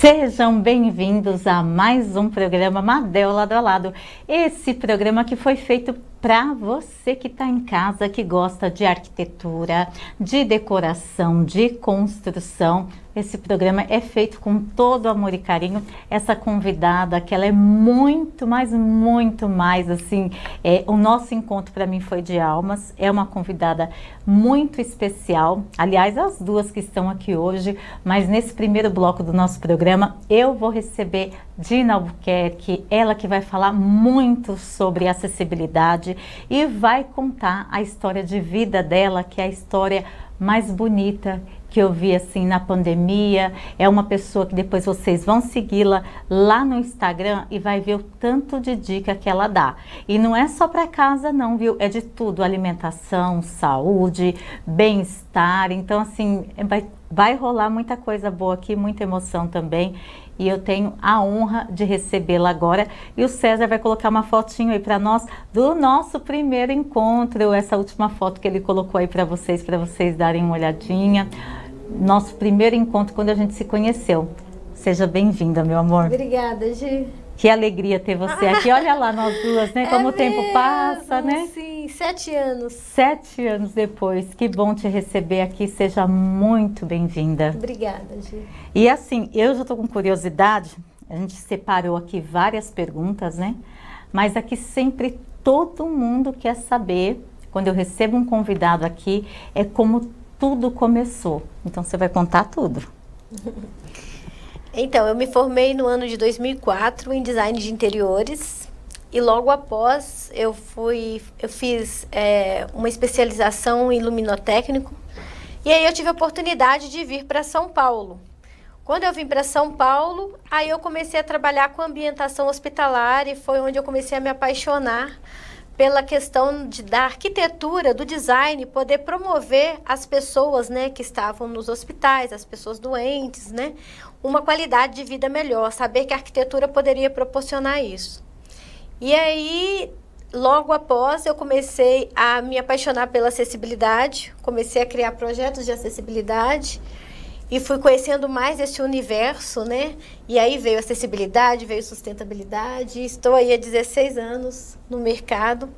Sejam bem-vindos a mais um programa Madel Lado a Lado. Esse programa que foi feito para você que está em casa, que gosta de arquitetura, de decoração, de construção. Esse programa é feito com todo amor e carinho. Essa convidada, que ela é muito mais, assim, o nosso encontro para mim foi de almas. É uma convidada muito especial. Aliás, as duas que estão aqui hoje, mas nesse primeiro bloco do nosso programa, eu vou receber Dina Albuquerque, ela que vai falar muito sobre acessibilidade e vai contar a história de vida dela, que é a história mais bonita que eu vi assim na pandemia. É uma pessoa que depois vocês vão segui-la lá no Instagram e vai ver o tanto de dica que ela dá. E não é só para casa não, viu? É de tudo, alimentação, saúde, bem-estar. Então assim, vai rolar muita coisa boa aqui, muita emoção também. E eu tenho a honra de recebê-la agora. E o César vai colocar uma fotinho aí para nós do nosso primeiro encontro. Essa última foto que ele colocou aí para vocês darem uma olhadinha. Nosso primeiro encontro quando a gente se conheceu. Seja bem-vinda, meu amor. Obrigada, Gi. Que alegria ter você aqui. Olha lá nós duas, né? Como o tempo passa, né? Sim, 7 anos. 7 anos depois. Que bom te receber aqui. Seja muito bem-vinda. Obrigada, Gi. E assim, eu já estou com curiosidade. A gente separou aqui várias perguntas, né? Mas aqui sempre todo mundo quer saber, quando eu recebo um convidado aqui, é como tudo começou. Então você vai contar tudo. Então, eu me formei no ano de 2004 em design de interiores e logo após eu fiz uma especialização em luminotécnico e aí eu tive a oportunidade de vir para São Paulo. Quando eu vim para São Paulo, aí eu comecei a trabalhar com ambientação hospitalar e foi onde eu comecei a me apaixonar pela questão da arquitetura, do design, poder promover as pessoas, né, que estavam nos hospitais, as pessoas doentes, né, uma qualidade de vida melhor, saber que a arquitetura poderia proporcionar isso. E aí, logo após, eu comecei a me apaixonar pela acessibilidade, comecei a criar projetos de acessibilidade, e fui conhecendo mais esse universo, né? E aí veio acessibilidade, veio sustentabilidade. Estou aí há 16 anos no mercado,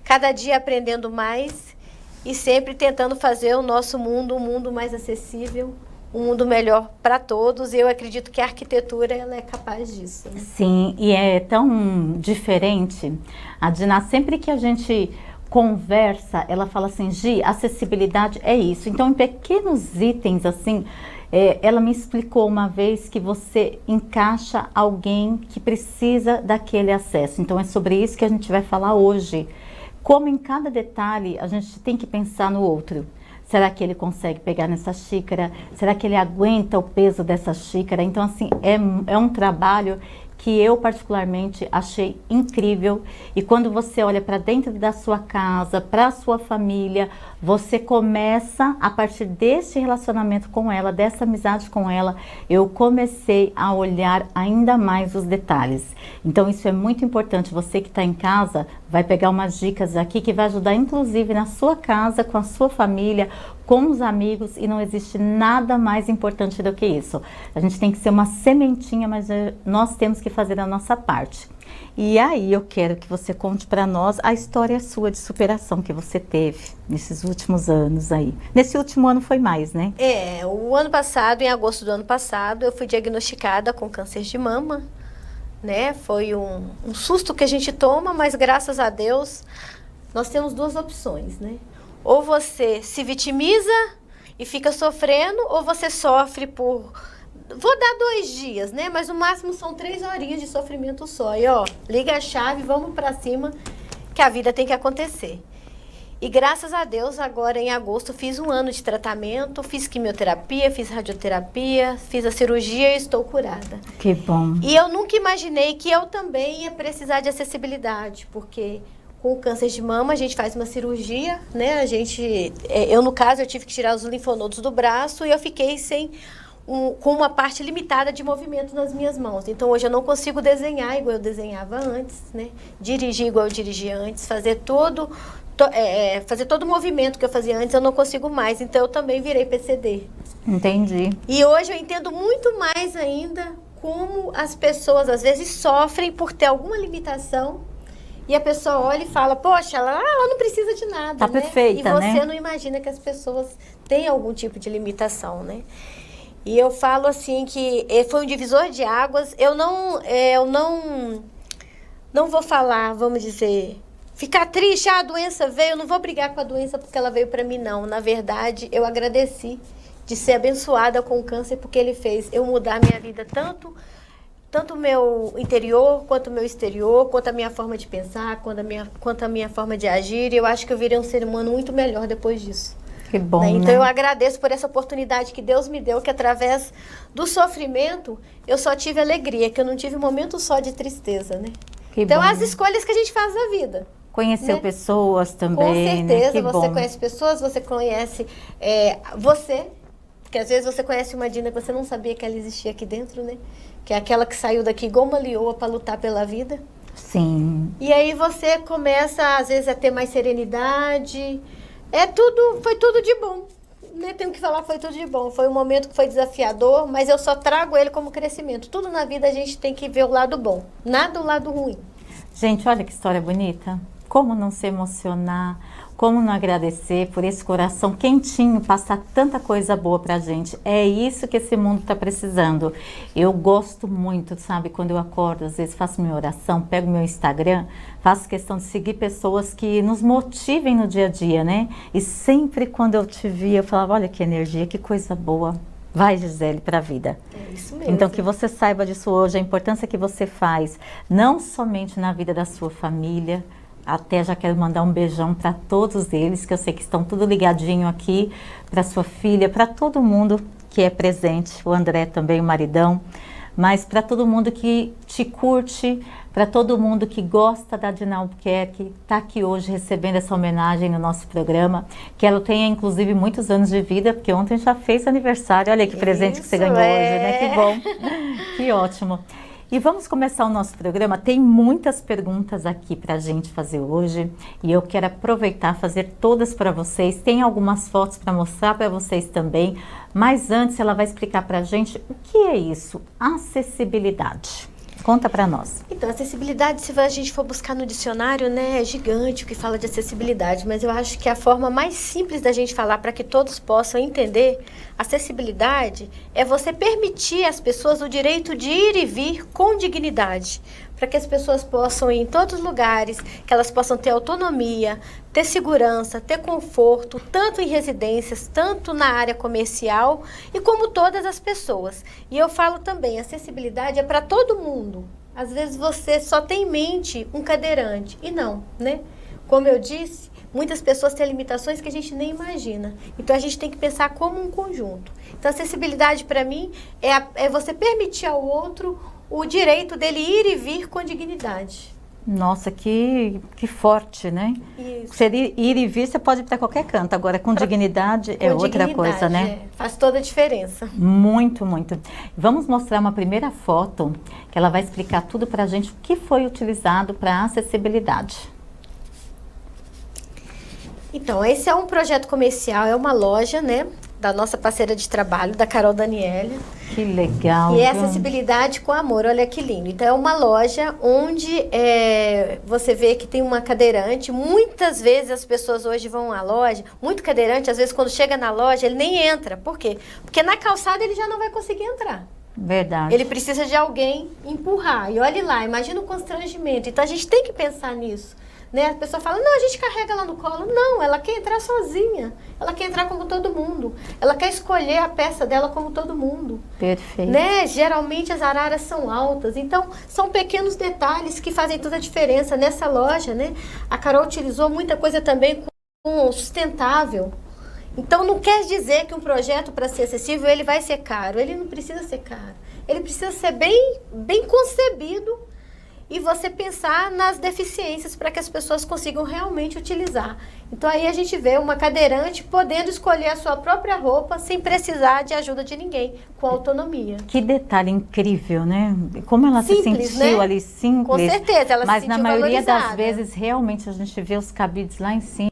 cada dia aprendendo mais e sempre tentando fazer o nosso mundo um mundo mais acessível, um mundo melhor para todos. E eu acredito que a arquitetura ela é capaz disso. Sim, e é tão diferente. A Dina, sempre que a gente conversa, ela fala assim, Gi, acessibilidade é isso. Então, em pequenos itens assim, ela me explicou uma vez que você encaixa alguém que precisa daquele acesso. Então é sobre isso que a gente vai falar hoje. Como em cada detalhe a gente tem que pensar no outro. Será que ele consegue pegar nessa xícara? Será que ele aguenta o peso dessa xícara? Então assim, é um trabalho que eu particularmente achei incrível. E quando você olha para dentro da sua casa, para a sua família, você começa, a partir desse relacionamento com ela, dessa amizade com ela, eu comecei a olhar ainda mais os detalhes. Então isso é muito importante. Você que está em casa vai pegar umas dicas aqui que vai ajudar inclusive na sua casa, com a sua família, com os amigos, e não existe nada mais importante do que isso. A gente tem que ser uma sementinha, mas nós temos que fazer a nossa parte. E aí eu quero que você conte para nós a história sua de superação que você teve nesses últimos anos aí. Nesse último ano foi mais, né? O ano passado, em agosto do ano passado, eu fui diagnosticada com câncer de mama, né? Foi um susto que a gente toma, mas graças a Deus nós temos duas opções, né? Ou você se vitimiza e fica sofrendo, ou você sofre por... Vou dar 2 dias, né? Mas no máximo são 3 horinhas de sofrimento só. E ó, liga a chave, vamos pra cima, que a vida tem que acontecer. E graças a Deus, agora em agosto, fiz 1 ano de tratamento, fiz quimioterapia, fiz radioterapia, fiz a cirurgia e estou curada. Que bom. E eu nunca imaginei que eu também ia precisar de acessibilidade, porque... Com o câncer de mama, a gente faz uma cirurgia, né? Eu, no caso, eu tive que tirar os linfonodos do braço e eu fiquei com uma parte limitada de movimento nas minhas mãos. Então, hoje eu não consigo desenhar igual eu desenhava antes, né? Dirigir igual eu dirigia antes, fazer todo o movimento que eu fazia antes, eu não consigo mais. Então, eu também virei PCD. Entendi. E hoje eu entendo muito mais ainda como as pessoas às vezes sofrem por ter alguma limitação e a pessoa olha e fala, poxa, ela não precisa de nada, tá né? perfeita, e você né? não imagina que as pessoas têm algum tipo de limitação, né? E eu falo assim que foi um divisor de águas. Eu não vou falar, vamos dizer, ficar triste, a doença veio, eu não vou brigar com a doença porque ela veio para mim, não. Na verdade, eu agradeci de ser abençoada com o câncer porque ele fez eu mudar a minha vida tanto o meu interior, quanto o meu exterior, quanto a minha forma de pensar, quanto a minha forma de agir. E eu acho que eu virei um ser humano muito melhor depois disso. Que bom, Então né? eu agradeço por essa oportunidade que Deus me deu, que através do sofrimento eu só tive alegria, que eu não tive um momento só de tristeza, né? Que Então bom. as escolhas que a gente faz na vida. Conheceu né? pessoas Com também, né? certeza, Que você bom. conhece pessoas, você conhece você, porque às vezes você conhece uma Dina que você não sabia que ela existia aqui dentro, né? Que é aquela que saiu daqui igual uma leoa para lutar pela vida. Sim. E aí você começa, às vezes, a ter mais serenidade. Foi tudo de bom. Né? Tenho que falar que foi tudo de bom. Foi um momento que foi desafiador, mas eu só trago ele como crescimento. Tudo na vida a gente tem que ver o lado bom, nada o lado ruim. Gente, olha que história bonita. Como não se emocionar, como não agradecer por esse coração quentinho, passar tanta coisa boa pra gente. É isso que esse mundo tá precisando. Eu gosto muito, sabe, quando eu acordo, às vezes faço minha oração, pego meu Instagram, faço questão de seguir pessoas que nos motivem no dia a dia, né? E sempre quando eu te via, eu falava, olha que energia, que coisa boa. Vai, Gisele, para a vida. É isso mesmo. Então, que você saiba disso hoje, a importância que você faz, não somente na vida da sua família, até já quero mandar um beijão para todos eles, que eu sei que estão tudo ligadinho aqui, para sua filha, para todo mundo que é presente, o André também, o maridão, mas para todo mundo que te curte, para todo mundo que gosta da Dina Albuquerque, está aqui hoje recebendo essa homenagem no nosso programa, que ela tenha inclusive muitos anos de vida, porque ontem já fez aniversário, olha que presente que você ganhou hoje, né? Que bom, que ótimo. E vamos começar o nosso programa. Tem muitas perguntas aqui para a gente fazer hoje e eu quero aproveitar e fazer todas para vocês. Tem algumas fotos para mostrar para vocês também, mas antes ela vai explicar para a gente o que é isso, acessibilidade. Conta para nós. Então, acessibilidade, se a gente for buscar no dicionário, né, é gigante o que fala de acessibilidade, mas eu acho que a forma mais simples da gente falar para que todos possam entender, acessibilidade é você permitir às pessoas o direito de ir e vir com dignidade, para que as pessoas possam ir em todos os lugares, que elas possam ter autonomia, ter segurança, ter conforto, tanto em residências, tanto na área comercial e como todas as pessoas. E eu falo também, acessibilidade é para todo mundo. Às vezes você só tem em mente um cadeirante, e não, né? Como eu disse, muitas pessoas têm limitações que a gente nem imagina. Então, a gente tem que pensar como um conjunto. Então, acessibilidade, para mim, é você permitir ao outro o direito dele ir e vir com dignidade. Nossa, que forte, né? Isso. Você ir e vir, você pode ir para qualquer canto. Agora, com dignidade é outra coisa, né? Faz toda a diferença. Muito, muito. Vamos mostrar uma primeira foto, que ela vai explicar tudo para a gente, o que foi utilizado para acessibilidade. Então, esse é um projeto comercial, é uma loja, né? Da nossa parceira de trabalho, da Carol Daniele. Que legal. E é acessibilidade com amor, olha que lindo. Então, é uma loja onde você vê que tem uma cadeirante. Muitas vezes as pessoas hoje vão à loja, muito cadeirante, às vezes quando chega na loja, ele nem entra. Por quê? Porque na calçada ele já não vai conseguir entrar. Verdade. Ele precisa de alguém empurrar. E olhe lá, imagina o constrangimento. Então, a gente tem que pensar nisso. Né? A pessoa fala, não, a gente carrega ela no colo. Não, ela quer entrar sozinha. Ela quer entrar como todo mundo. Ela quer escolher a peça dela como todo mundo. Perfeito. Né? Geralmente as araras são altas. Então, são pequenos detalhes que fazem toda a diferença. Nessa loja, né? A Carol utilizou muita coisa também com sustentável. Então, não quer dizer que um projeto, para ser acessível, ele vai ser caro. Ele não precisa ser caro. Ele precisa ser bem concebido e você pensar nas deficiências para que as pessoas consigam realmente utilizar. Então, aí a gente vê uma cadeirante podendo escolher a sua própria roupa sem precisar de ajuda de ninguém, com autonomia. Que detalhe incrível, né? Como ela Simples, se sentiu, né? ali, simples. Com certeza, ela mas se na sentiu maioria das valorizada. vezes, realmente, a gente vê os cabides lá em cima.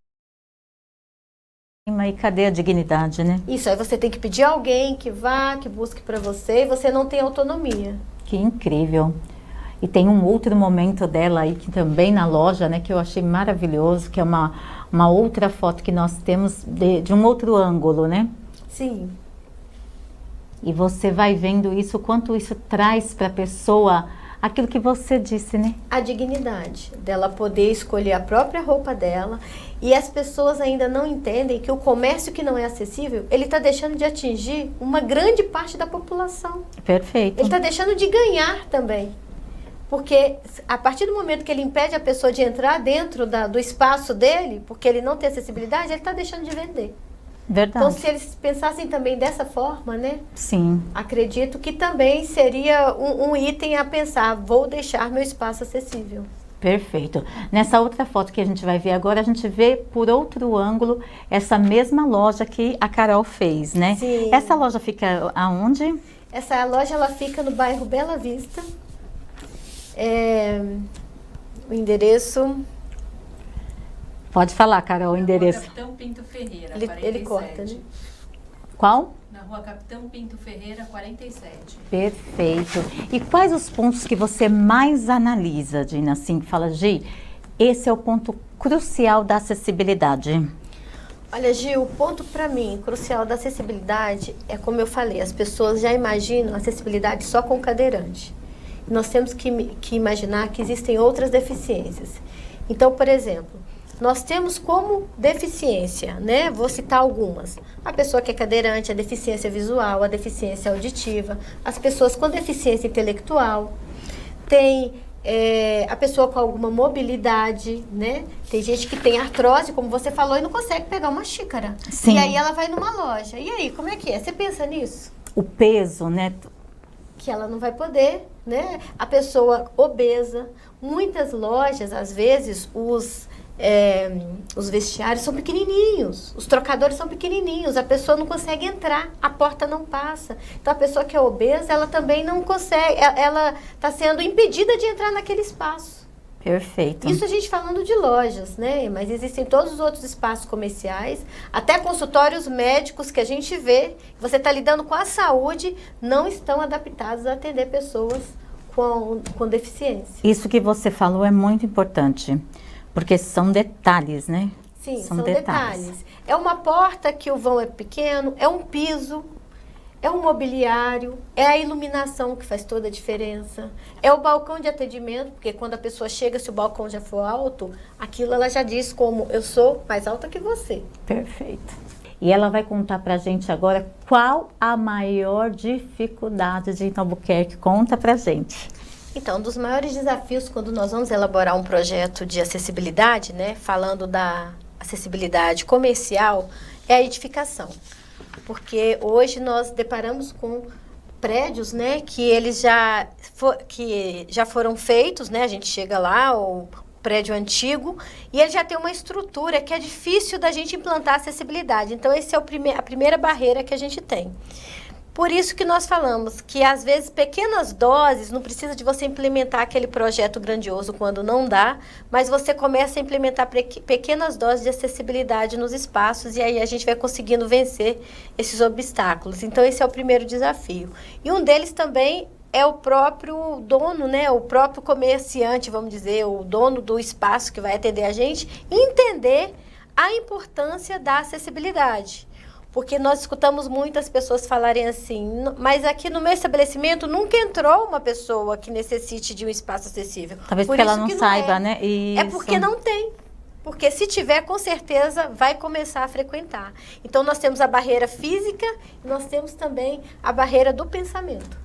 E cadê a dignidade, né? Isso, aí você tem que pedir alguém que vá, que busque para você, e você não tem autonomia. Que incrível. E tem um outro momento dela aí, que também na loja, né, que eu achei maravilhoso, que é uma outra foto que nós temos de um outro ângulo, né? Sim. E você vai vendo isso, quanto isso traz para a pessoa aquilo que você disse, né? A dignidade dela poder escolher a própria roupa dela. E as pessoas ainda não entendem que o comércio que não é acessível, ele está deixando de atingir uma grande parte da população. Perfeito. Ele está deixando de ganhar também. Porque a partir do momento que ele impede a pessoa de entrar dentro do espaço dele, porque ele não tem acessibilidade, ele está deixando de vender. Verdade. Então, se eles pensassem também dessa forma, né? Sim. Acredito que também seria um item a pensar, vou deixar meu espaço acessível. Perfeito. Nessa outra foto que a gente vai ver agora, a gente vê por outro ângulo essa mesma loja que a Carol fez, né? Sim. Essa loja fica aonde? Essa loja, ela fica no bairro Bela Vista. O endereço... Pode falar, Carol, o endereço. Rua Capitão Pinto Ferreira, Ele 47. corta, né? Qual? Na Rua Capitão Pinto Ferreira, 47. Perfeito. E quais os pontos que você mais analisa, Dina? Assim, que fala, Gi, esse é o ponto crucial da acessibilidade. Olha, Gil, o ponto para mim crucial da acessibilidade é, como eu falei, as pessoas já imaginam a acessibilidade só com cadeirante. Nós temos que imaginar que existem outras deficiências. Então, por exemplo, nós temos como deficiência, né? Vou citar algumas. A pessoa que é cadeirante, a deficiência visual, a deficiência auditiva, as pessoas com deficiência intelectual, tem a pessoa com alguma mobilidade, né? Tem gente que tem artrose, como você falou, e não consegue pegar uma xícara. Sim. E aí ela vai numa loja. E aí, como é que é? Você pensa nisso? O peso, né? Que ela não vai poder, né? A pessoa obesa. Muitas lojas, às vezes, os vestiários são pequenininhos, os trocadores são pequenininhos, a pessoa não consegue entrar, a porta não passa. Então, a pessoa que é obesa, ela também não consegue, ela está sendo impedida de entrar naquele espaço. Perfeito. Isso a gente falando de lojas, né? Mas existem todos os outros espaços comerciais, até consultórios médicos que a gente vê, você está lidando com a saúde, não estão adaptados a atender pessoas com deficiência. Isso que você falou é muito importante, porque são detalhes, né? Sim, são detalhes. É uma porta que o vão é pequeno, é um piso, é um mobiliário, é a iluminação que faz toda a diferença, é o balcão de atendimento, porque quando a pessoa chega, se o balcão já for alto, aquilo ela já diz como, eu sou mais alta que você. Perfeito. E ela vai contar pra gente agora qual a maior dificuldade de Albuquerque. Conta pra gente. Então, um dos maiores desafios quando nós vamos elaborar um projeto de acessibilidade, né, falando da acessibilidade comercial, é a edificação. Porque hoje nós deparamos com prédios, né, que eles já foram feitos, né, a gente chega lá, o prédio antigo, e ele já tem uma estrutura que é difícil da gente implantar acessibilidade. Então, essa é a primeira barreira que a gente tem. Por isso que nós falamos que, às vezes, pequenas doses, não precisa de você implementar aquele projeto grandioso quando não dá, mas você começa a implementar pequenas doses de acessibilidade nos espaços e aí a gente vai conseguindo vencer esses obstáculos. Então, esse é o primeiro desafio. E um deles também é o próprio dono, né? O próprio comerciante, vamos dizer, o dono do espaço que vai atender a gente, entender a importância da acessibilidade. Porque nós escutamos muitas pessoas falarem assim, mas aqui no meu estabelecimento nunca entrou uma pessoa que necessite de um espaço acessível. Talvez porque ela não saiba, né? Isso. É porque não tem. Porque se tiver, com certeza, vai começar a frequentar. Então, nós temos a barreira física e nós temos também a barreira do pensamento.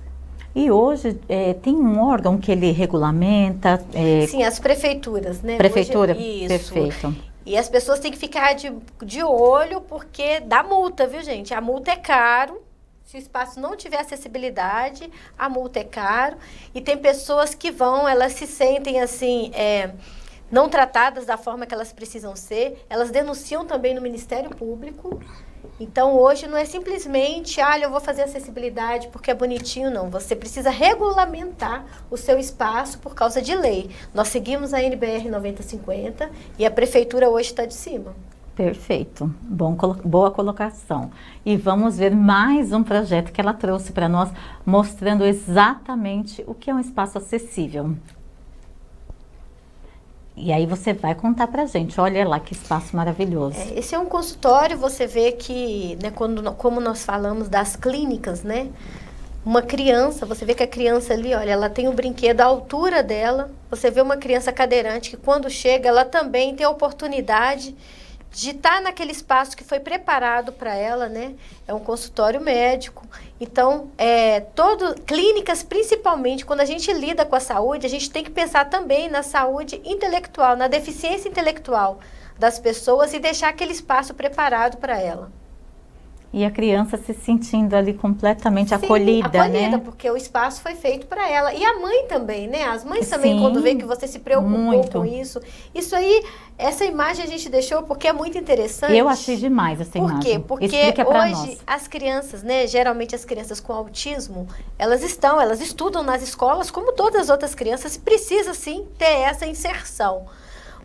E hoje tem um órgão que ele regulamenta? Sim, as prefeituras, né? Prefeitura? Hoje, isso. Perfeito. E as pessoas têm que ficar de olho, porque dá multa, viu, gente? A multa é caro. Se o espaço não tiver acessibilidade, a multa é caro. E tem pessoas que elas se sentem assim, não tratadas da forma que elas precisam ser. Elas denunciam também no Ministério Público. Então, hoje não é simplesmente, eu vou fazer acessibilidade porque é bonitinho, não. Você precisa regulamentar o seu espaço por causa de lei. Nós seguimos a NBR 9050 e a Prefeitura hoje está de cima. Perfeito, boa colocação. E vamos ver mais um projeto que ela trouxe para nós, mostrando exatamente o que é um espaço acessível. E aí você vai contar pra gente, olha lá que espaço maravilhoso. Esse é um consultório, você vê que, né, como nós falamos das clínicas, né? Uma criança, você vê que a criança ali, olha, ela tem o brinquedo à altura dela. Você vê uma criança cadeirante que quando chega, ela também tem a oportunidade de estar naquele espaço que foi preparado para ela, né? É um consultório médico. Então, clínicas, principalmente, quando a gente lida com a saúde, a gente tem que pensar também na saúde intelectual, na deficiência intelectual das pessoas e deixar aquele espaço preparado para ela. E a criança se sentindo ali completamente acolhida, né? Porque o espaço foi feito para ela. E a mãe também, né? As mães também, Sim, quando vê que você se preocupou muito com isso. Isso aí, essa imagem a gente deixou porque é muito interessante. Eu achei demais essa imagem. Por quê? Porque hoje as crianças, né? Geralmente as crianças com autismo, elas estudam nas escolas como todas as outras crianças. Precisa sim ter essa inserção.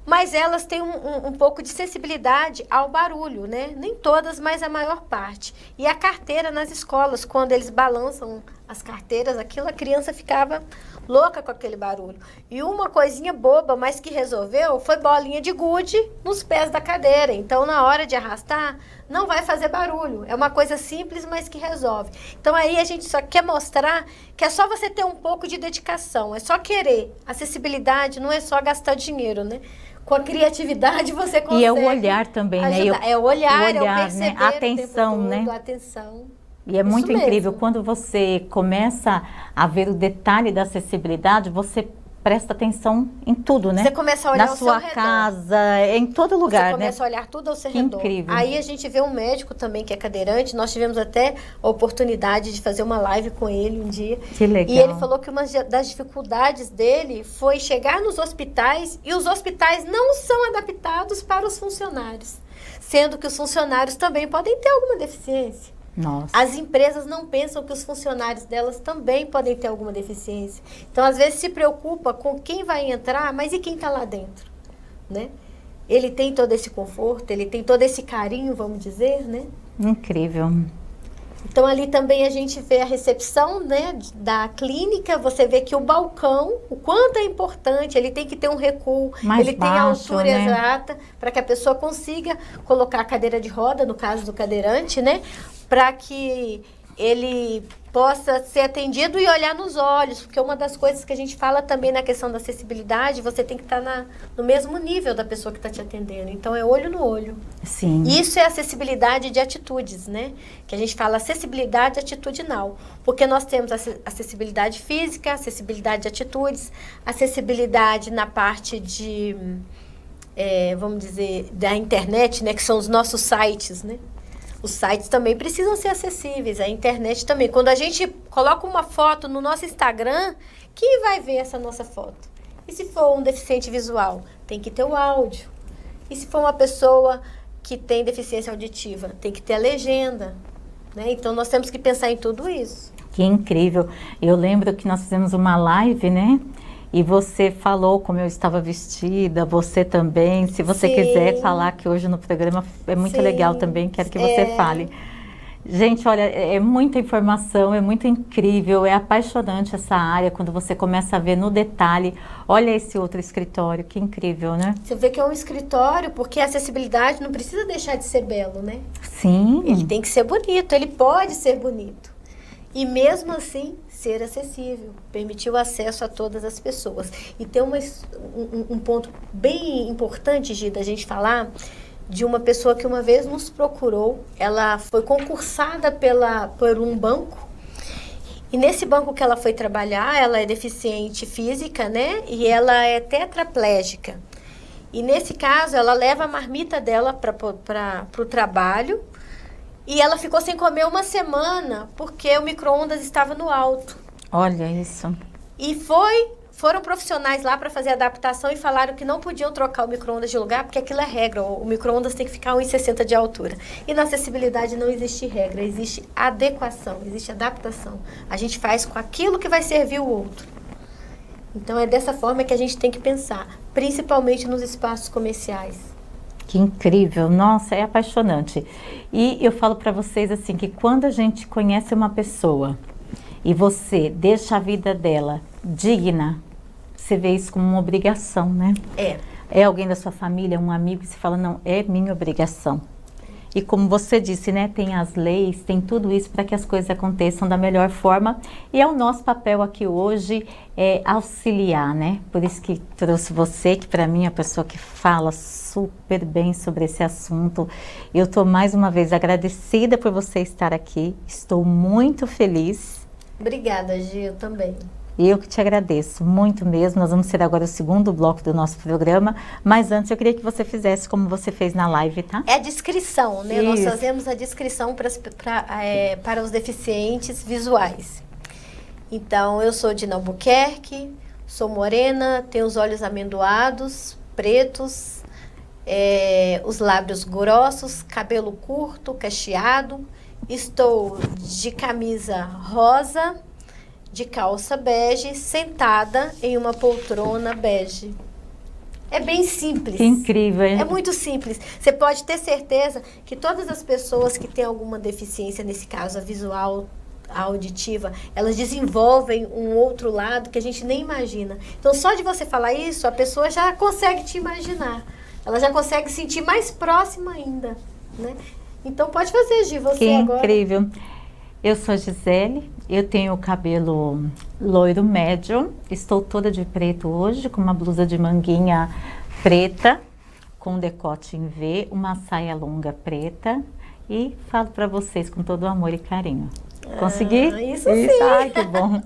Mas elas têm um pouco de sensibilidade ao barulho, né? Nem todas, mas a maior parte. E a carteira nas escolas, quando eles balançam as carteiras, a criança ficava louca com aquele barulho. E uma coisinha boba, mas que resolveu, foi bolinha de gude nos pés da cadeira. Então, na hora de arrastar, não vai fazer barulho. É uma coisa simples, mas que resolve. Então, aí a gente só quer mostrar que é só você ter um pouco de dedicação, é só querer. Acessibilidade não é só gastar dinheiro, né? Com a criatividade você consegue. E é o olhar também, ajudar. né? É o olhar, é o perceber, né? A atenção, o tempo todo, né? a atenção. E é muito Isso incrível, mesmo. quando você começa a ver o detalhe da acessibilidade, você presta atenção em tudo, né? Você começa a olhar na ao sua seu redor. casa, em todo lugar, Você começa né? a olhar tudo ao seu Que redor. incrível. Aí a gente vê um médico também que é cadeirante. Nós tivemos até a oportunidade de fazer uma live com ele um dia. Que legal. E ele falou que uma das dificuldades dele foi chegar nos hospitais e os hospitais não são adaptados para os funcionários. Sendo que os funcionários também podem ter alguma deficiência. Nossa. As empresas não pensam que os funcionários delas também podem ter alguma deficiência. Então, às vezes, se preocupa com quem vai entrar, mas e quem está lá dentro, né? Ele tem todo esse conforto, ele tem todo esse carinho, vamos dizer, né? Incrível. Então, ali também a gente vê a recepção, né, da clínica. Você vê que o balcão, o quanto é importante, ele tem que ter um recuo, Mais ele tem a baixo, altura né? exata para que a pessoa consiga colocar a cadeira de roda, no caso do cadeirante, né, para que ele possa ser atendido e olhar nos olhos, porque uma das coisas que a gente fala também na questão da acessibilidade, você tem que estar no mesmo nível da pessoa que está te atendendo. Então, é olho no olho. Sim. Isso é acessibilidade de atitudes, né? Que a gente fala acessibilidade atitudinal. Porque nós temos acessibilidade física, acessibilidade de atitudes, acessibilidade na parte de, vamos dizer, da internet, né? Que são os nossos sites, né? Os sites também precisam ser acessíveis, a internet também. Quando a gente coloca uma foto no nosso Instagram, quem vai ver essa nossa foto? E se for um deficiente visual? Tem que ter o áudio. E se for uma pessoa que tem deficiência auditiva? Tem que ter a legenda, né? Então, nós temos que pensar em tudo isso. Que incrível. Eu lembro que nós fizemos uma live, né? E você falou como eu estava vestida, você também. Se você Sim. quiser falar aqui hoje no programa, é muito Sim. legal também, quero que você fale. Gente, olha, é muita informação, é muito incrível, é apaixonante essa área, quando você começa a ver no detalhe. Olha esse outro escritório, que incrível, né? Você vê que é um escritório, porque a acessibilidade não precisa deixar de ser belo, né? Sim. Ele tem que ser bonito, ele pode ser bonito. E mesmo assim, ser acessível, permitir o acesso a todas as pessoas. E tem um ponto bem importante, Gi, da gente falar, de uma pessoa que uma vez nos procurou. Ela foi concursada por um banco. E nesse banco que ela foi trabalhar, ela é deficiente física, né? E ela é tetraplégica. E nesse caso, ela leva a marmita dela para o trabalho. E ela ficou sem comer uma semana porque o micro-ondas estava no alto. Olha isso. E foram profissionais lá para fazer a adaptação e falaram que não podiam trocar o micro-ondas de lugar porque aquilo é regra. O micro-ondas tem que ficar 1,60 de altura. E na acessibilidade não existe regra, existe adequação, existe adaptação. A gente faz com aquilo que vai servir o outro. Então é dessa forma que a gente tem que pensar, principalmente nos espaços comerciais. Que Que incrível, nossa, é apaixonante. E eu falo para vocês assim, que quando a gente conhece uma pessoa e você deixa a vida dela digna, você vê isso como uma obrigação, né? É alguém da sua família, um amigo, que você fala, não, é minha obrigação. E como você disse, né, tem as leis, tem tudo isso para que as coisas aconteçam da melhor forma. E é o nosso papel aqui hoje auxiliar, né? Por isso que trouxe você, que para mim é a pessoa que fala super bem sobre esse assunto. Eu estou mais uma vez agradecida por você estar aqui. Estou muito feliz. Obrigada, Gi, eu também. Eu que te agradeço, muito mesmo. Nós vamos ter agora o segundo bloco do nosso programa, mas antes eu queria que você fizesse como você fez na live, tá? É a descrição, né? Isso. Nós fazemos a descrição para os deficientes visuais. Então, eu sou de Albuquerque, sou morena, tenho os olhos amendoados, pretos, os lábios grossos, cabelo curto, cacheado, estou de camisa rosa, de calça bege, sentada em uma poltrona bege. É bem simples. Que incrível, hein? É muito simples. Você pode ter certeza que todas as pessoas que têm alguma deficiência, nesse caso a visual, a auditiva, elas desenvolvem um outro lado que a gente nem imagina. Então, só de você falar isso, a pessoa já consegue te imaginar. Ela já consegue sentir mais próxima ainda, né? Então, pode fazer, Gi, você que agora. Incrível. Eu sou a Gisele, eu tenho o cabelo loiro médio, estou toda de preto hoje, com uma blusa de manguinha preta, com decote em V, uma saia longa preta e falo para vocês com todo o amor e carinho. Consegui? Isso sim. Ai, que bom.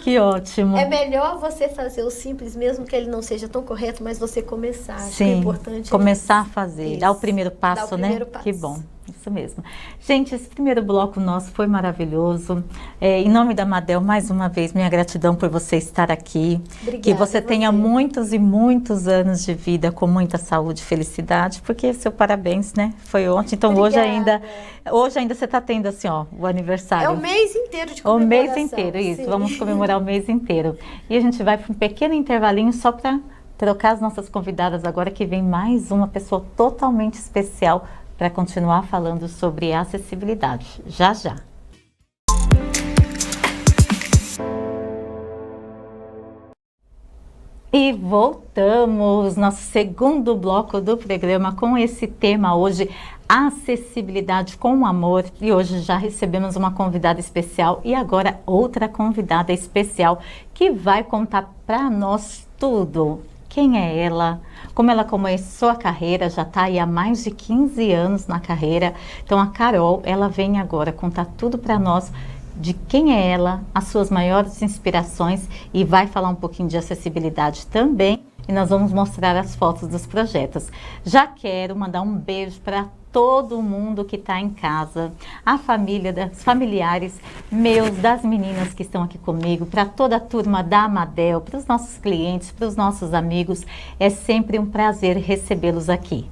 Que ótimo. É melhor você fazer o simples, mesmo que ele não seja tão correto, mas você começar. Acho que Sim, é importante começar a fazer, isso. dar o primeiro passo, Dar o né? primeiro passo. Que bom. Isso mesmo. Gente, esse primeiro bloco nosso foi maravilhoso. Em nome da Madel, mais uma vez, minha gratidão por você estar aqui. Obrigada, que você tenha muitos e muitos anos de vida com muita saúde e felicidade, porque seu parabéns, né? Foi ontem, então Obrigada. hoje ainda você está tendo assim, ó, o aniversário. É o mês inteiro de O comemoração. mês inteiro, isso. Sim. Vamos comemorar o mês inteiro. E a gente vai para um pequeno intervalinho só para trocar as nossas convidadas agora, que vem mais uma pessoa totalmente especial para continuar falando sobre acessibilidade. Já, já. E voltamos, nosso segundo bloco do programa com esse tema hoje, acessibilidade com amor. E hoje já recebemos uma convidada especial e agora outra convidada especial que vai contar para nós tudo. Quem é ela? Como ela começou a carreira, já está aí há mais de 15 anos na carreira. Então a Carol, ela vem agora contar tudo para nós de quem é ela, as suas maiores inspirações e vai falar um pouquinho de acessibilidade também. E nós vamos mostrar as fotos dos projetos. Já quero mandar um beijo para todo mundo que está em casa, a família, os familiares meus, das meninas que estão aqui comigo, para toda a turma da Amadel, para os nossos clientes, para os nossos amigos. É sempre um prazer recebê-los aqui.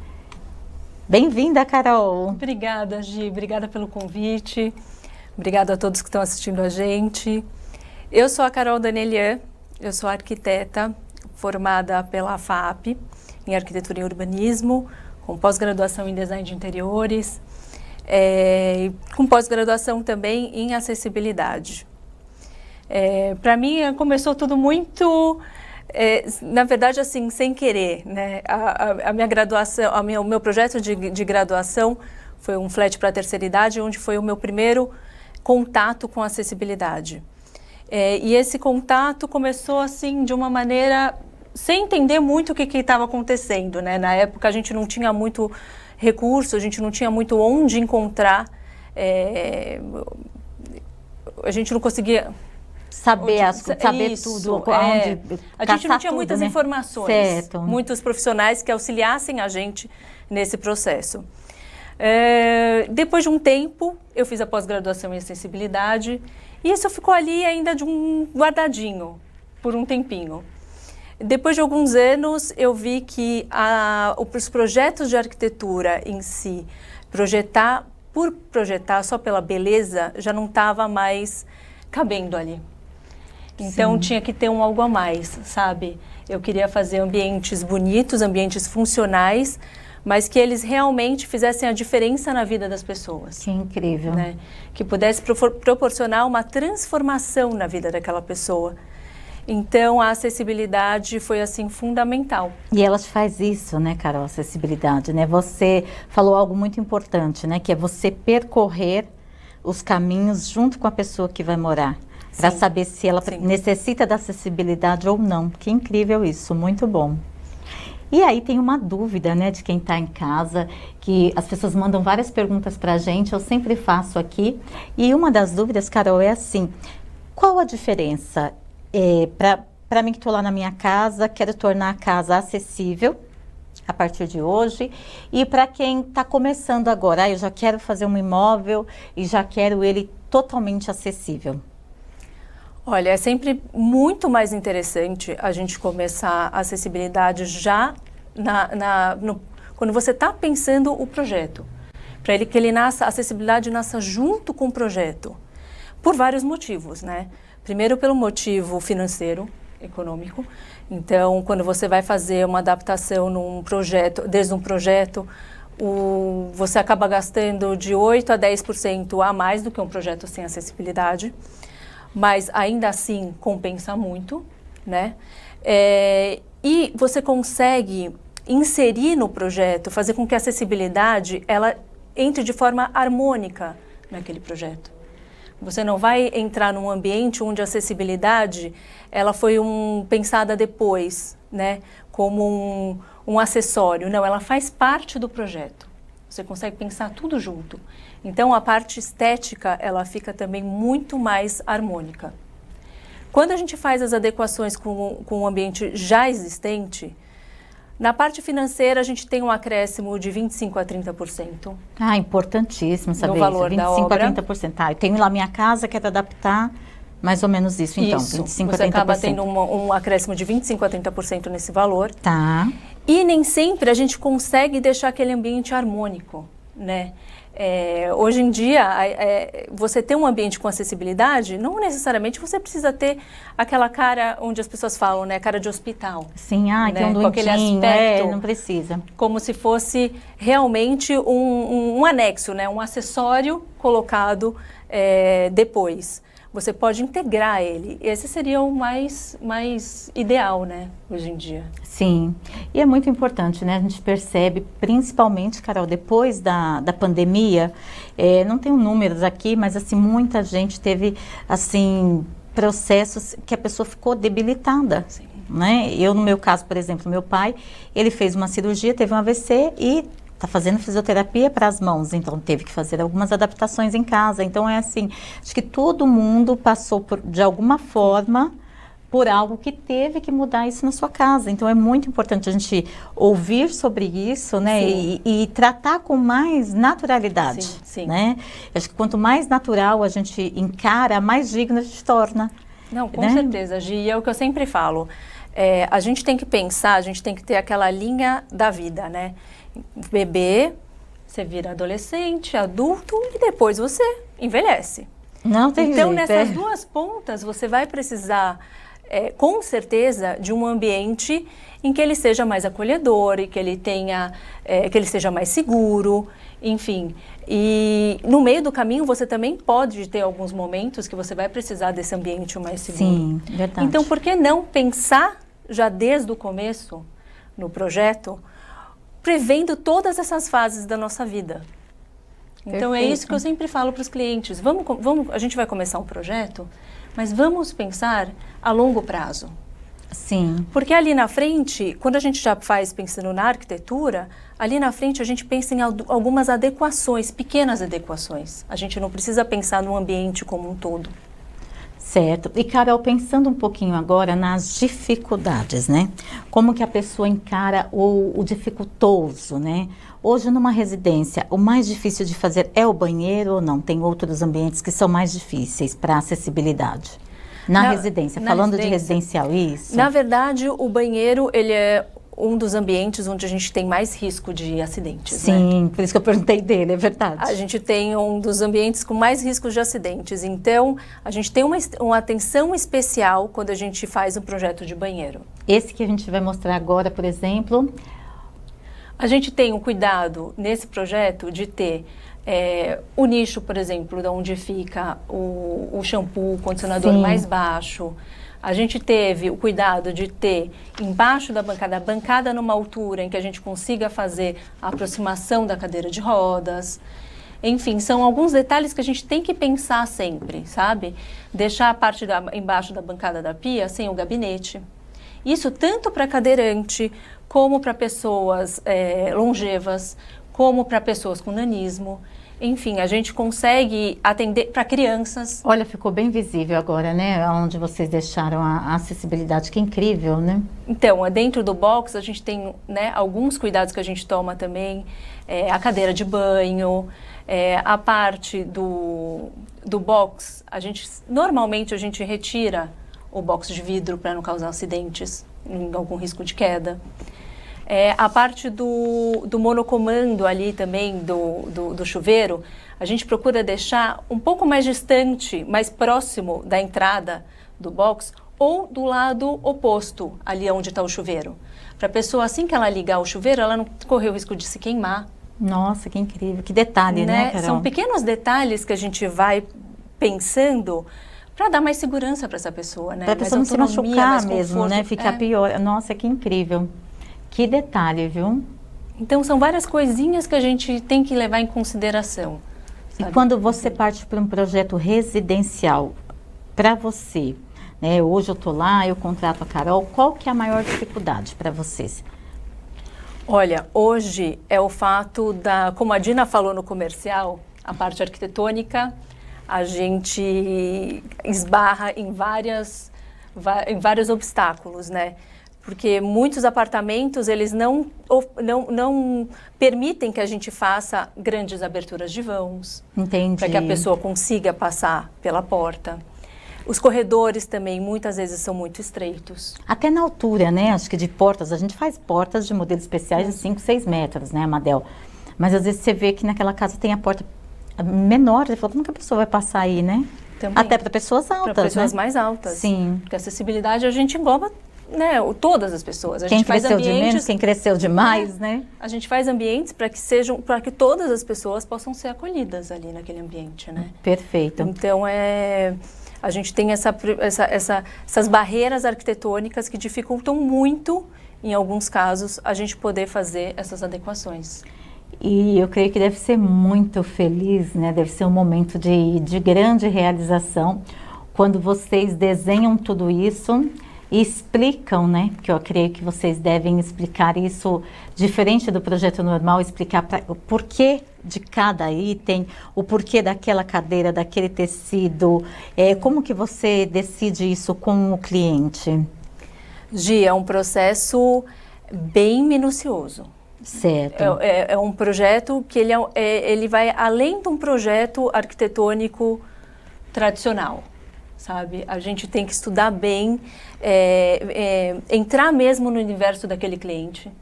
Bem-vinda, Carol! Obrigada, Gi. Obrigada pelo convite. Obrigada a todos que estão assistindo a gente. Eu sou a Carol Danelian, eu sou arquiteta formada pela FAP em Arquitetura e Urbanismo, com pós-graduação em Design de Interiores, com pós-graduação também em Acessibilidade. Para mim, começou tudo muito, na verdade, assim, sem querer, né? A minha graduação, o meu projeto de graduação foi um flat para a terceira idade, onde foi o meu primeiro contato com acessibilidade. E esse contato começou assim de uma maneira sem entender muito o que estava acontecendo, né? Na época a gente não tinha muito recurso, a gente não tinha muito onde encontrar, a gente não conseguia saber isso, tudo, onde a gente não tinha tudo, muitas né? informações, certo. Muitos profissionais que auxiliassem a gente nesse processo. Depois de um tempo, eu fiz a pós-graduação em acessibilidade e isso ficou ali ainda de um guardadinho por um tempinho. Depois de alguns anos, eu vi que os projetos de arquitetura em si, por projetar só pela beleza, já não estava mais cabendo ali. Então, Sim. tinha que ter um algo a mais, sabe? Eu queria fazer ambientes bonitos, ambientes funcionais, mas que eles realmente fizessem a diferença na vida das pessoas. Que incrível. Né? Que pudesse proporcionar uma transformação na vida daquela pessoa. Então, a acessibilidade foi, assim, fundamental. E ela faz isso, né, Carol, acessibilidade, né? Você falou algo muito importante, né? Que é você percorrer os caminhos junto com a pessoa que vai morar. Para saber se ela necessita da acessibilidade ou não. Que incrível isso, muito bom. E aí tem uma dúvida, né, de quem está em casa, que as pessoas mandam várias perguntas para a gente, eu sempre faço aqui. E uma das dúvidas, Carol, é assim, qual a diferença para mim que estou lá na minha casa, quero tornar a casa acessível a partir de hoje, e para quem está começando agora, eu já quero fazer um imóvel e já quero ele totalmente acessível? Olha, é sempre muito mais interessante a gente começar a acessibilidade já quando você está pensando o projeto. Para que ele nasça, a acessibilidade nasça junto com o projeto. Por vários motivos, né? Primeiro pelo motivo financeiro, econômico. Então, quando você vai fazer uma adaptação num projeto, desde um projeto, você acaba gastando de 8% a 10% a mais do que um projeto sem acessibilidade. Mas ainda assim compensa muito, né? E você consegue inserir no projeto, fazer com que a acessibilidade ela entre de forma harmônica naquele projeto. Você não vai entrar num ambiente onde a acessibilidade ela foi pensada depois, né? Como um acessório. Não, ela faz parte do projeto. Você consegue pensar tudo junto. Então, a parte estética, ela fica também muito mais harmônica. Quando a gente faz as adequações com o ambiente já existente, na parte financeira, a gente tem um acréscimo de 25% a 30%. Ah, importantíssimo saber no valor isso, 25% da obra. a 30%. Ah, eu tenho lá minha casa, quero adaptar mais ou menos isso, então, Isso, 25% a 30%. você acaba tendo um acréscimo de 25% a 30% nesse valor. Tá. E nem sempre a gente consegue deixar aquele ambiente harmônico, né? Hoje em dia, você ter um ambiente com acessibilidade, não necessariamente você precisa ter aquela cara onde as pessoas falam, né? Cara de hospital. Sim, né? tem um Com aquele doentinho, aspecto, não precisa. como se fosse realmente um anexo, né? Um acessório colocado depois. Você pode integrar ele. Esse seria o mais ideal, né? Hoje em dia. Sim, e é muito importante, né? A gente percebe, principalmente, Carol, depois da pandemia, não tenho números aqui, mas assim, muita gente teve, assim, processos que a pessoa ficou debilitada. Sim. Né? Eu, no meu caso, por exemplo, meu pai, ele fez uma cirurgia, teve um AVC e está fazendo fisioterapia para as mãos, então teve que fazer algumas adaptações em casa. Então é assim, acho que todo mundo passou de alguma forma por algo que teve que mudar isso na sua casa. Então é muito importante a gente ouvir sobre isso, né? E tratar com mais naturalidade. Sim, sim. Né? Acho que quanto mais natural a gente encara, mais digna a gente torna. Não, com né? certeza, Gi, e é o que eu sempre falo. A gente tem que pensar, a gente tem que ter aquela linha da vida, né? Bebê, você vira adolescente, adulto e depois você envelhece. Não tem então, jeito, nessas duas pontas, você vai precisar, com certeza, de um ambiente em que ele seja mais acolhedor e que ele tenha, que ele seja mais seguro, enfim. E no meio do caminho, você também pode ter alguns momentos que você vai precisar desse ambiente mais seguro. Sim, verdade. Então, por que não pensar já desde o começo no projeto, prevendo todas essas fases da nossa vida? Então, Perfeito. é isso que eu sempre falo para os clientes. A gente vai começar um projeto, mas vamos pensar a longo prazo. Sim. Porque ali na frente, quando a gente já faz pensando na arquitetura, ali na frente a gente pensa em algumas adequações, pequenas adequações. A gente não precisa pensar no ambiente como um todo. Certo. E, Carol, pensando um pouquinho agora nas dificuldades, né? Como que a pessoa encara o dificultoso, né? Hoje, numa residência, o mais difícil de fazer é o banheiro ou não? Tem outros ambientes que são mais difíceis para acessibilidade? Na residência, falando de residencial, isso? Na verdade, o banheiro, ele é um dos ambientes onde a gente tem mais risco de acidentes. Sim, por isso que eu perguntei dele, é verdade. A gente tem um dos ambientes com mais riscos de acidentes. Então, a gente tem uma atenção especial quando a gente faz um projeto de banheiro. Esse que a gente vai mostrar agora, por exemplo... A gente tem um cuidado nesse projeto de ter o nicho, por exemplo, de onde fica o shampoo, o condicionador Sim. mais baixo. A gente teve o cuidado de ter embaixo da bancada, a bancada numa altura em que a gente consiga fazer a aproximação da cadeira de rodas. Enfim, são alguns detalhes que a gente tem que pensar sempre, sabe? Deixar a parte embaixo da bancada da pia sem o gabinete. Isso tanto para cadeirante, como para pessoas longevas, como para pessoas com nanismo. Enfim, a gente consegue atender para crianças. Olha, ficou bem visível agora, né? Onde vocês deixaram a acessibilidade, que incrível, né? Então, dentro do box, a gente tem, né, alguns cuidados que a gente toma também. A cadeira de banho, a parte do box, normalmente a gente retira o box de vidro para não causar acidentes, algum risco de queda. A parte do monocomando ali também, do chuveiro, a gente procura deixar um pouco mais distante, mais próximo da entrada do box ou do lado oposto, ali onde está o chuveiro. Para a pessoa, assim que ela ligar o chuveiro, ela não correr o risco de se queimar. Nossa, que incrível, que detalhe, né, Carol? São pequenos detalhes que a gente vai pensando para dar mais segurança para essa pessoa, né? Para a pessoa não se machucar mesmo, né? Ficar pior. Nossa, que incrível. Que detalhe, viu? Então, são várias coisinhas que a gente tem que levar em consideração. Sabe? E quando você parte para um projeto residencial, para você, né? Hoje eu estou lá, eu contrato a Carol, qual que é a maior dificuldade para vocês? Olha, hoje é o fato como a Dina falou no comercial, a parte arquitetônica, a gente esbarra em vários obstáculos, né? Porque muitos apartamentos, eles não permitem que a gente faça grandes aberturas de vãos. Entendi. Para que a pessoa consiga passar pela porta. Os corredores também, muitas vezes, são muito estreitos. Até na altura, né? Acho que de portas, a gente faz portas de modelos especiais de 5, 6 metros, né, Amadel? Mas às vezes você vê que naquela casa tem a porta menor, você fala, como que a pessoa vai passar aí, né? Também. Até para pessoas altas, para pessoas né? mais altas. Sim. Porque a acessibilidade a gente engloba, né, todas as pessoas. Quem cresceu de menos, quem cresceu demais, né? A gente faz ambientes para que todas as pessoas possam ser acolhidas ali naquele ambiente, né? Perfeito. Então, a gente tem essas barreiras arquitetônicas que dificultam muito, em alguns casos, a gente poder fazer essas adequações. E eu creio que deve ser muito feliz, né? Deve ser um momento de grande realização quando vocês desenham tudo isso e explicam, né? Porque eu creio que vocês devem explicar isso diferente do projeto normal, explicar o porquê de cada item, o porquê daquela cadeira, daquele tecido. Como que você decide isso com o cliente? Gi, é um processo bem minucioso. Certo. É um projeto que ele vai além de um projeto arquitetônico tradicional, sabe? A gente tem que estudar bem, entrar mesmo no universo daquele cliente,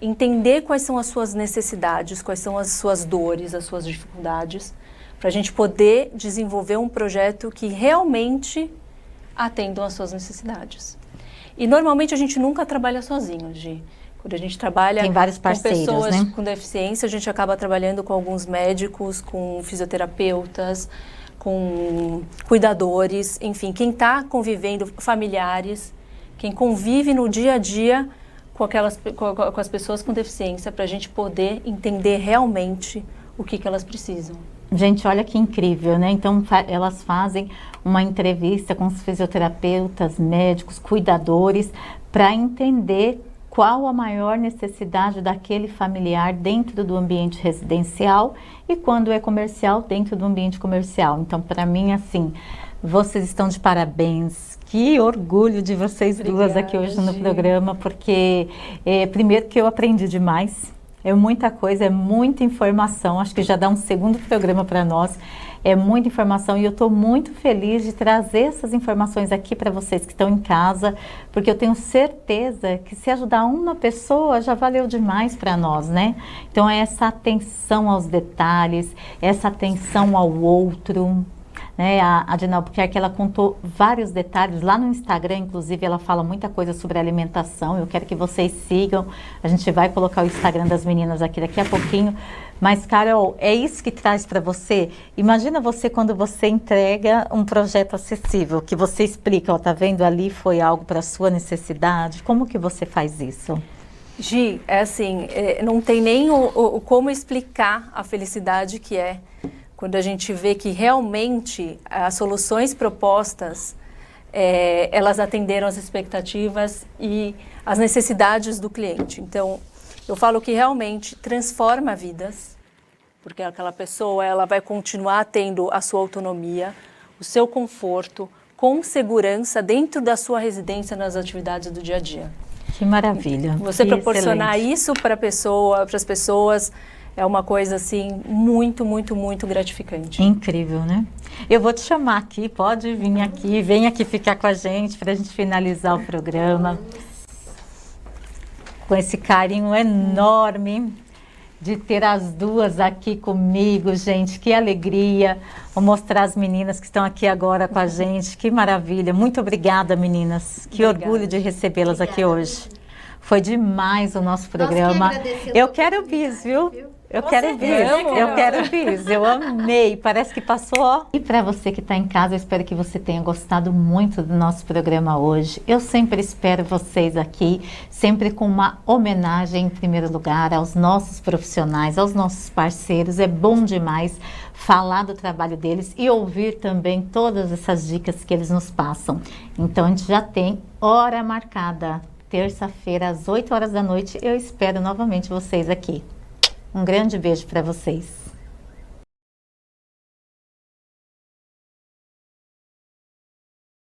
entender quais são as suas necessidades, quais são as suas dores, as suas dificuldades, para a gente poder desenvolver um projeto que realmente atenda às suas necessidades. E normalmente a gente nunca trabalha sozinho, Gi. Quando a gente trabalha tem vários parceiros, com pessoas, né? Com deficiência, a gente acaba trabalhando com alguns médicos, com fisioterapeutas, com cuidadores, enfim, quem está convivendo, familiares, quem convive no dia a dia com as pessoas com deficiência, para a gente poder entender realmente o que elas precisam. Gente, olha que incrível, né? Então, elas fazem uma entrevista com os fisioterapeutas, médicos, cuidadores, para entender qual a maior necessidade daquele familiar dentro do ambiente residencial e quando é comercial, dentro do ambiente comercial. Então, para mim, assim, vocês estão de parabéns. Que orgulho de vocês duas aqui hoje no programa, porque primeiro que eu aprendi demais. É muita coisa, é muita informação. Acho que já dá um segundo programa para nós. É muita informação e eu estou muito feliz de trazer essas informações aqui para vocês que estão em casa, porque eu tenho certeza que se ajudar uma pessoa já valeu demais para nós, né? Então é essa atenção aos detalhes, essa atenção ao outro, né? A Dina Albuquerque, ela contou vários detalhes lá no Instagram, inclusive ela fala muita coisa sobre alimentação. Eu quero que vocês sigam. A gente vai colocar o Instagram das meninas aqui daqui a pouquinho. Mas, Carol, é isso que traz para você? Imagina você quando você entrega um projeto acessível, que você explica, ó, tá vendo ali, foi algo para sua necessidade. Como que você faz isso? Gi, é assim, não tem nem o como explicar a felicidade que é quando a gente vê que realmente as soluções propostas, elas atenderam as expectativas e as necessidades do cliente. Então, eu falo que realmente transforma vidas, porque aquela pessoa ela vai continuar tendo a sua autonomia, o seu conforto, com segurança dentro da sua residência nas atividades do dia a dia. Que maravilha. Você que proporcionar excelente. isso para as pessoas, é uma coisa assim muito, muito, muito gratificante. Incrível, né? Eu vou te chamar aqui, pode vir aqui, vem aqui ficar com a gente para a gente finalizar o programa. Com esse carinho enorme de ter as duas aqui comigo, gente, que alegria. Vou mostrar as meninas que estão aqui agora com a gente, que maravilha. Muito obrigada, meninas. Que Obrigada. orgulho de recebê-las aqui hoje. Foi demais o nosso programa. Eu quero bis, viu? Eu quero bis, eu quero bis, eu amei, parece que passou, ó. E para você que está em casa, eu espero que você tenha gostado muito do nosso programa hoje. Eu sempre espero vocês aqui, sempre com uma homenagem em primeiro lugar aos nossos profissionais, aos nossos parceiros. É bom demais falar do trabalho deles e ouvir também todas essas dicas que eles nos passam. Então a gente já tem hora marcada, terça-feira às 8 horas da noite. Eu espero novamente vocês aqui. Um grande beijo para vocês.